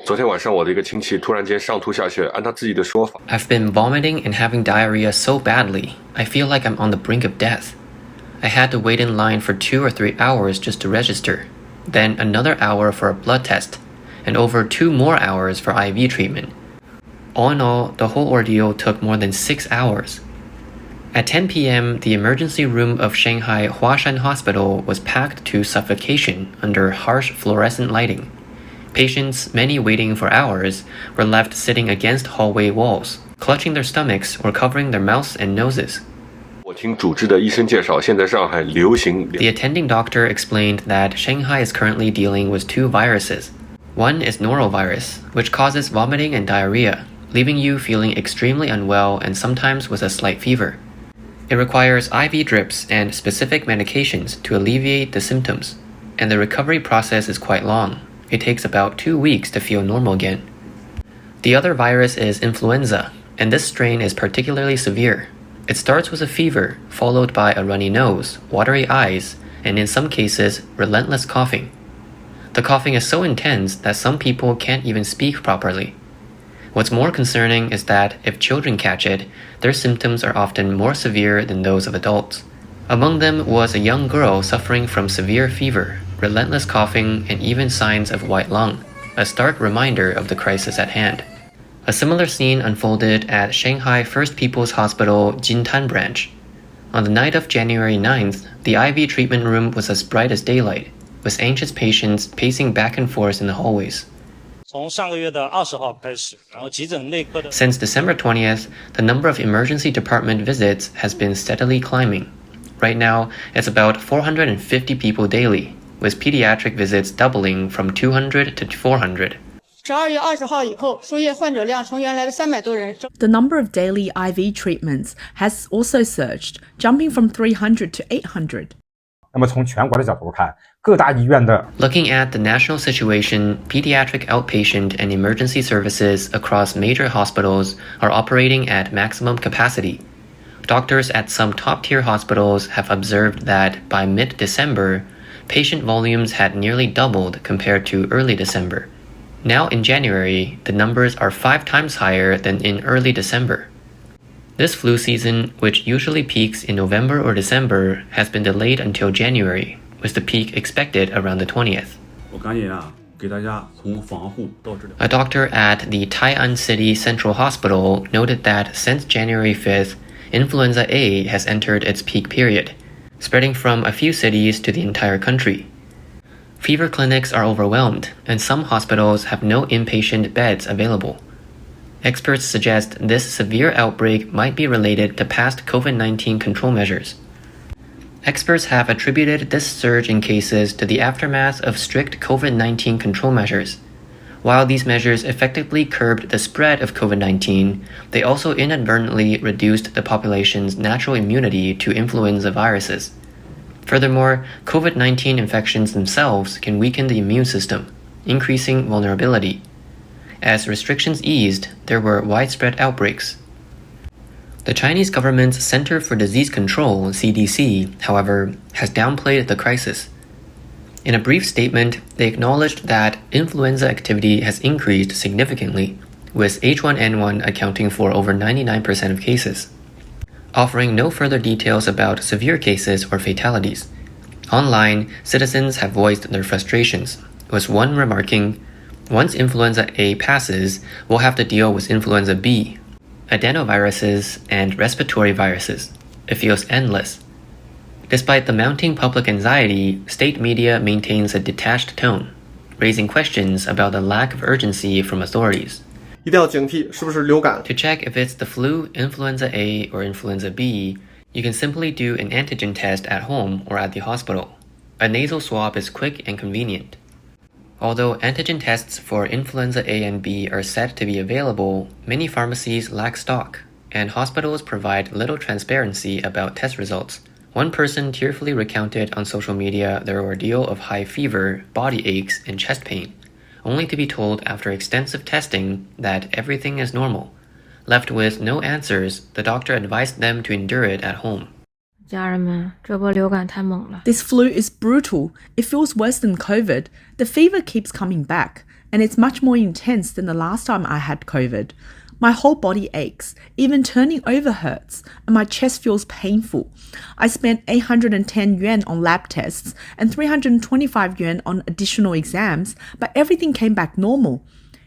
昨天晚上我的一个亲戚突然间上吐下泻，按他自己的说法 I've been vomiting and having diarrhea so badly, I feel like I'm on the brink of death. I had to wait in line for 2 or 3 hours just to register, then another hour for a blood test, and over 2 more hours for IV treatment. All in all, the whole ordeal took more than 6 hours. At 10 p.m., the emergency room of Shanghai Huashan Hospital was packed to suffocation under harsh fluorescent lighting. Patients, many waiting for hours, were left sitting against hallway walls, clutching their stomachs or covering their mouths and noses. 我听主治的医生介绍，现在上海流行 The attending doctor explained that Shanghai is currently dealing with 2 viruses. One is norovirus, which causes vomiting and diarrhea, leaving you feeling extremely unwell and sometimes with a slight fever. It requires IV drips and specific medications to alleviate the symptoms, and the recovery process is quite long. It takes about 2 weeks to feel normal again. The other virus is influenza, and this strain is particularly severe. It starts with a fever, followed by a runny nose, watery eyes, and in some cases, relentless coughing. The coughing is so intense that some people can't even speak properly. What's more concerning is that if children catch it, their symptoms are often more severe than those of adults. Among them was a young girl suffering from severe fever, relentless coughing, and even signs of white lung, a stark reminder of the crisis at hand. A similar scene unfolded at Shanghai First People's Hospital Jintan branch. On the night of January 9th, the IV treatment room was as bright as daylight, with anxious patients pacing back and forth in the hallways. Since December 20th, the number of emergency department visits has been steadily climbing. Right now, it's about 450 people daily, with pediatric visits doubling from 200 to 400. The number of daily IV treatments has also surged, jumping from 300 to 800. Looking at the national situation, pediatric outpatient and emergency services across major hospitals are operating at maximum capacity. Doctors at some top-tier hospitals have observed that by mid-December, patient volumes had nearly doubled compared to early December. Now in January, the numbers are 5 times higher than in early December. This flu season, which usually peaks in November or December, has been delayed until January, with the peak expected around the 20th. A doctor at the Tai'an City Central Hospital noted that since January 5th, influenza A has entered its peak period, spreading from a few cities to the entire country. Fever clinics are overwhelmed, and some hospitals have no inpatient beds available. Experts suggest this severe outbreak might be related to past COVID-19 control measures. Experts have attributed this surge in cases to the aftermath of strict COVID-19 control measures. While these measures effectively curbed the spread of COVID-19, they also inadvertently reduced the population's natural immunity to influenza viruses. Furthermore, COVID-19 infections themselves can weaken the immune system, increasing vulnerability. As restrictions eased, there were widespread outbreaks. The Chinese government's Center for Disease Control, CDC, however, has downplayed the crisis. In a brief statement, they acknowledged that influenza activity has increased significantly, with H1N1 accounting for over 99% of cases, offering no further details about severe cases or fatalities. Online, citizens have voiced their frustrations, with one remarking, "Once influenza A passes, we'll have to deal with influenza B, adenoviruses, and respiratory viruses. It feels endless." Despite the mounting public anxiety, state media maintains a detached tone, raising questions about the lack of urgency from authorities. To check if it's the flu, influenza A, or influenza B, you can simply do an antigen test at home or at the hospital. A nasal swab is quick and convenient. Although antigen tests for influenza A and B are said to be available, many pharmacies lack stock, and hospitals provide little transparency about test results. One person tearfully recounted on social media their ordeal of high fever, body aches, and chest pain, only to be told after extensive testing that everything is normal. Left with no answers, the doctor advised them to endure it at home. This flu is brutal. It feels worse than COVID. The fever keeps coming back. and it's much more intense than the last time I had COVID. My whole body aches, even turning over hurts, and my chest feels painful. I spent 810 yuan on lab tests and 325 yuan on additional exams, but everything came back normal.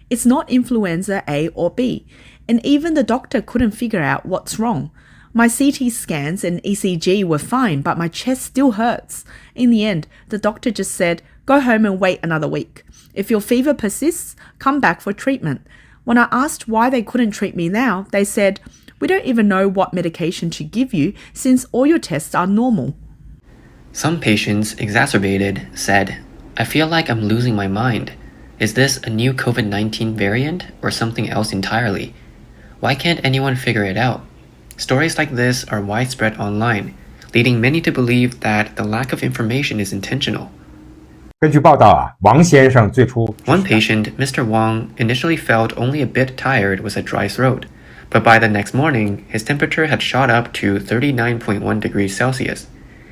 It's not influenza A or B, and even the doctor couldn't figure out what's wrong. My CT scans and ECG were fine, but my chest still hurts. In the end, the doctor just said, go home and wait another week. If your fever persists, come back for treatment. When I asked why they couldn't treat me now, they said, we don't even know what medication to give you since all your tests are normal. Some patients, exacerbated, said, I feel like I'm losing my mind. Is this a new COVID-19 variant or something else entirely? Why can't anyone figure it out? Stories like this are widespread online, leading many to believe that the lack of information is intentional. 根据报道王先生最初 One patient, Mr. Wang, initially felt only a bit tired with a dry throat, but by the next morning, his temperature had shot up to 39.1 degrees Celsius.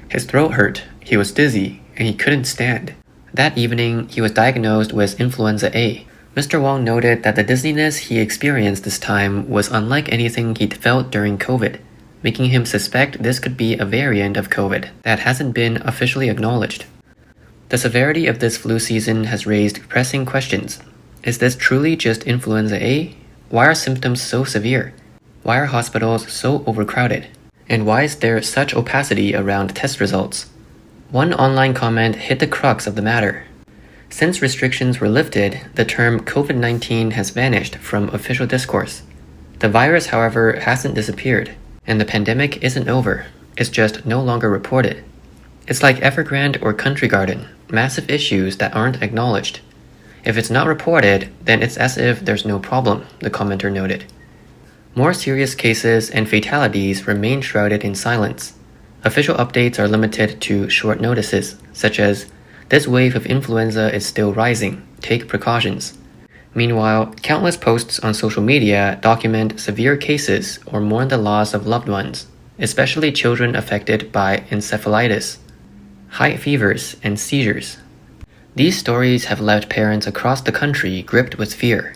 His throat hurt, he was dizzy, and he couldn't stand. That evening, he was diagnosed with influenza A. Mr. Wang noted that the dizziness he experienced this time was unlike anything he'd felt during COVID, making him suspect this could be a variant of COVID that hasn't been officially acknowledged. The severity of this flu season has raised pressing questions. Is this truly just influenza A? Why are symptoms so severe? Why are hospitals so overcrowded? And why is there such opacity around test results? One online comment hit the crux of the matter. Since restrictions were lifted, the term COVID-19 has vanished from official discourse. The virus, however, hasn't disappeared, and the pandemic isn't over. It's just no longer reported. It's like Evergrande or Country Garden, massive issues that aren't acknowledged. If it's not reported, then it's as if there's no problem, the commenter noted. More serious cases and fatalities remain shrouded in silence. Official updates are limited to short notices, such as, this wave of influenza is still rising, take precautions. Meanwhile, countless posts on social media document severe cases or mourn the loss of loved ones, especially children affected by encephalitis, high fevers, and seizures. These stories have left parents across the country gripped with fear.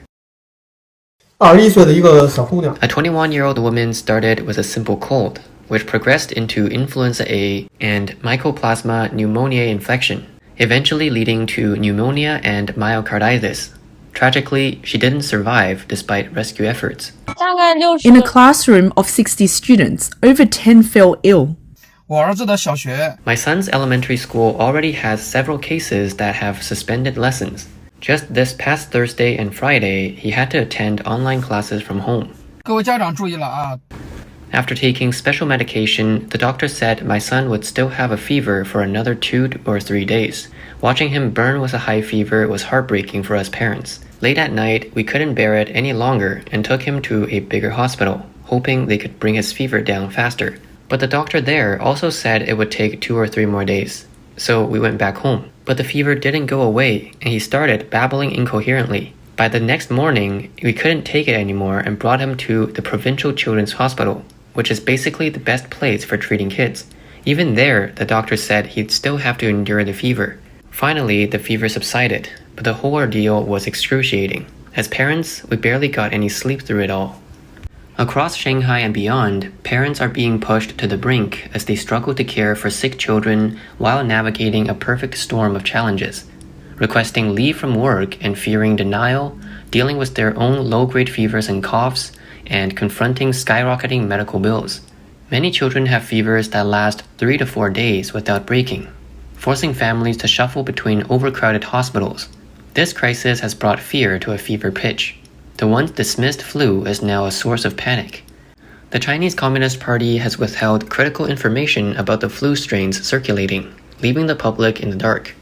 21岁的一个小姑娘 A 21-year-old woman started with a simple cold, which progressed into influenza A and mycoplasma pneumonia infection, eventually leading to pneumonia and myocarditis. Tragically, she didn't survive despite rescue efforts. In a classroom of 60 students, over 10 fell ill. 我儿子的小学 My son's elementary school already has several cases that have suspended lessons. Just this past Thursday and Friday, he had to attend online classes from home. 各位家长注意了啊 After taking special medication, the doctor said my son would still have a fever for another 2 or 3 days. Watching him burn with a high fever was heartbreaking for us parents. Late at night, we couldn't bear it any longer and took him to a bigger hospital, hoping they could bring his fever down faster. But the doctor there also said it would take 2 or 3 more days. So we went back home. But the fever didn't go away, and he started babbling incoherently. By the next morning, we couldn't take it anymore and brought him to the Provincial Children's Hospital, which is basically the best place for treating kids. Even there, the doctor said he'd still have to endure the fever. Finally, the fever subsided, but the whole ordeal was excruciating. As parents, we barely got any sleep through it all. Across Shanghai and beyond, parents are being pushed to the brink as they struggle to care for sick children while navigating a perfect storm of challenges. Requesting leave from work and fearing denial, dealing with their own low-grade fevers and coughs, and confronting skyrocketing medical bills. Many children have fevers that last 3 to 4 days without breaking, forcing families to shuffle between overcrowded hospitals. This crisis has brought fear to a fever pitch. The once dismissed flu is now a source of panic. The Chinese Communist Party has withheld critical information about the flu strains circulating, leaving the public in the dark.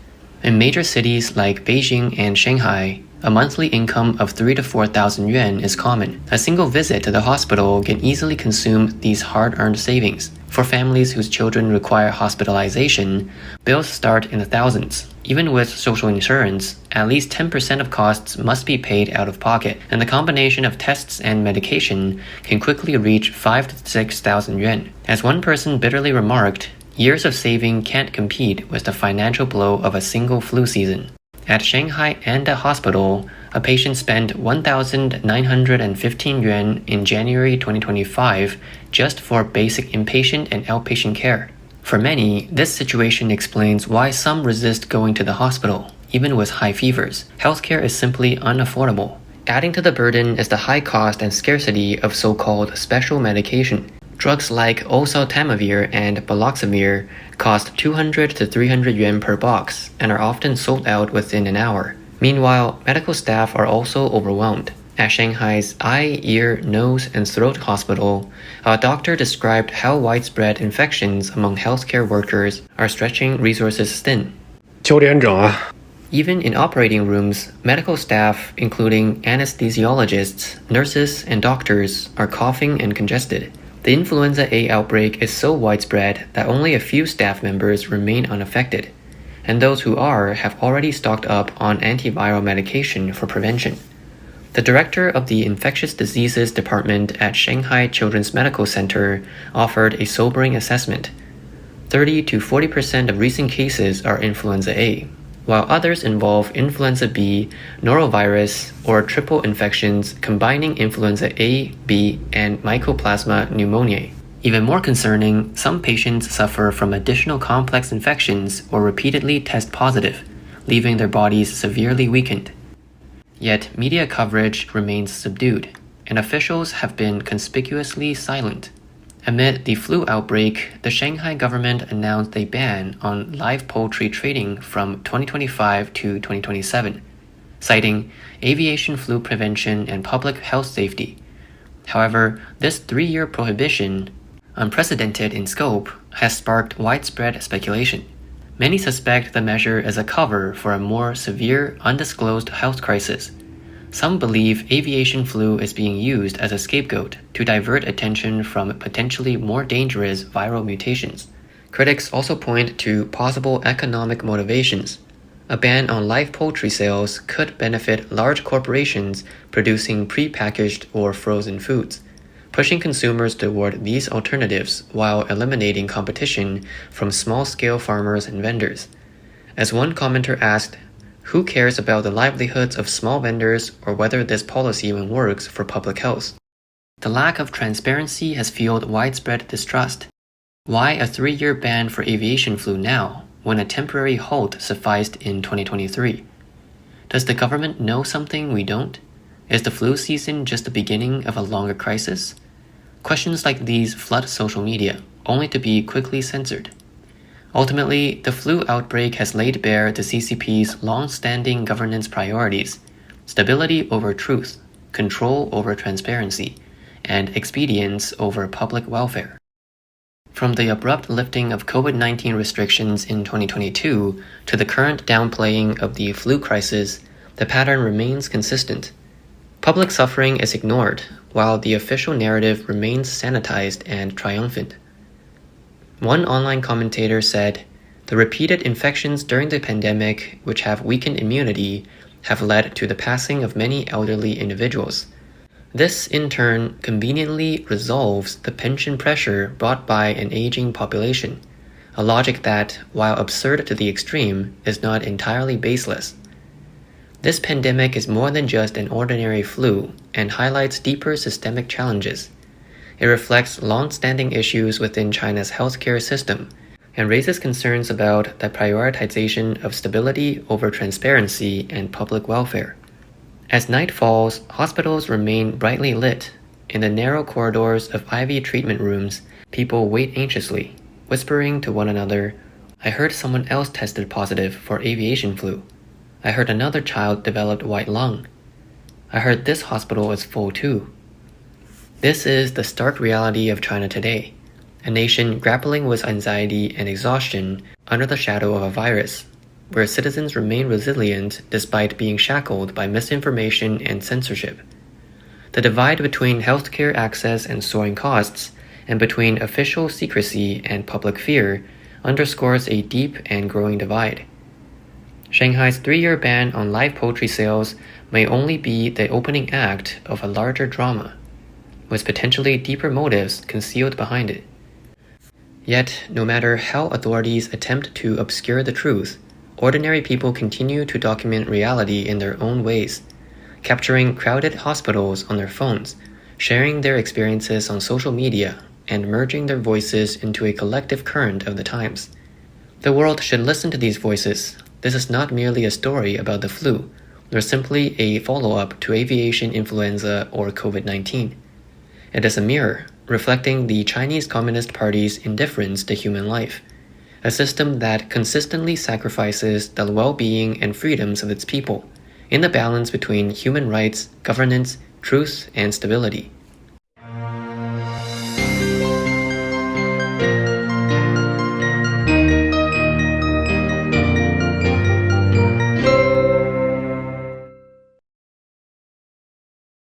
In major cities like Beijing and Shanghai, a monthly income of 3,000 to 4,000 yuan is common. A single visit to the hospital can easily consume these hard-earned savings. For families whose children require hospitalization, bills start in the thousands. Even with social insurance, at least 10% of costs must be paid out of pocket, and the combination of tests and medication can quickly reach 5,000 to 6,000 yuan. As one person bitterly remarked, years of saving can't compete with the financial blow of a single flu season. At Shanghai Anda Hospital, a patient spent 1,915 yuan in January 2025 just for basic inpatient and outpatient care. For many, this situation explains why some resist going to the hospital, even with high fevers. Healthcare is simply unaffordable. Adding to the burden is the high cost and scarcity of so-called special medication. Drugs like oseltamivir and baloxavir cost 200 to 300 yuan per box and are often sold out within an hour. Meanwhile, medical staff are also overwhelmed. At Shanghai's Eye, Ear, Nose, and Throat Hospital, a doctor described how widespread infections among healthcare workers are stretching resources thin. 邱连长啊， Even in operating rooms, medical staff, including anesthesiologists, nurses, and doctors, are coughing and congested. The influenza A outbreak is so widespread that only a few staff members remain unaffected, and those who are have already stocked up on antiviral medication for prevention. The director of the Infectious Diseases Department at Shanghai Children's Medical Center offered a sobering assessment. 30 to 40% of recent cases are influenza A, while others involve influenza B, norovirus, or triple infections combining influenza A, B, and mycoplasma pneumoniae. Even more concerning, some patients suffer from additional complex infections or repeatedly test positive, leaving their bodies severely weakened. Yet media coverage remains subdued, and officials have been conspicuously silent. Amid the flu outbreak, the Shanghai government announced a ban on live poultry trading from 2025 to 2027, citing aviation flu prevention and public health safety. However, this 3-year prohibition, unprecedented in scope, has sparked widespread speculation. Many suspect the measure is a cover for a more severe, undisclosed health crisis. Some believe aviation flu is being used as a scapegoat to divert attention from potentially more dangerous viral mutations. Critics also point to possible economic motivations. A ban on live poultry sales could benefit large corporations producing pre-packaged or frozen foods, pushing consumers toward these alternatives while eliminating competition from small-scale farmers and vendors. As one commenter asked, "Who cares about the livelihoods of small vendors or whether this policy even works for public health?" The lack of transparency has fueled widespread distrust. Why a 3-year ban for aviation flu now, when a temporary halt sufficed in 2023? Does the government know something we don't? Is the flu season just the beginning of a longer crisis? Questions like these flood social media, only to be quickly censored. Ultimately, the flu outbreak has laid bare the CCP's long-standing governance priorities: stability over truth, control over transparency, and expedience over public welfare. From the abrupt lifting of COVID-19 restrictions in 2022 to the current downplaying of the flu crisis, the pattern remains consistent. Public suffering is ignored, while the official narrative remains sanitized and triumphant. One online commentator said, "The repeated infections during the pandemic, which have weakened immunity, have led to the passing of many elderly individuals. This, in turn, conveniently resolves the pension pressure brought by an aging population, a logic that, while absurd to the extreme, is not entirely baseless. This pandemic is more than just an ordinary flu and highlights deeper systemic challenges. It reflects long-standing issues within China's healthcare system and raises concerns about the prioritization of stability over transparency and public welfare." As night falls, hospitals remain brightly lit. In the narrow corridors of IV treatment rooms, people wait anxiously, whispering to one another, "I heard someone else tested positive for aviation flu. I heard another child developed white lung. I heard this hospital is full too." This is the stark reality of China today, a nation grappling with anxiety and exhaustion under the shadow of a virus, where citizens remain resilient despite being shackled by misinformation and censorship. The divide between healthcare access and soaring costs, and between official secrecy and public fear, underscores a deep and growing divide. Shanghai's 3-year ban on live poultry sales may only be the opening act of a larger drama, with potentially deeper motives concealed behind it. Yet, no matter how authorities attempt to obscure the truth, ordinary people continue to document reality in their own ways, capturing crowded hospitals on their phones, sharing their experiences on social media, and merging their voices into a collective current of the times. The world should listen to these voices. This is not merely a story about the flu, nor simply a follow-up to aviation influenza or COVID-19. It is a mirror, reflecting the Chinese Communist Party's indifference to human life, a system that consistently sacrifices the well-being and freedoms of its people in the balance between human rights, governance, truth, and stability.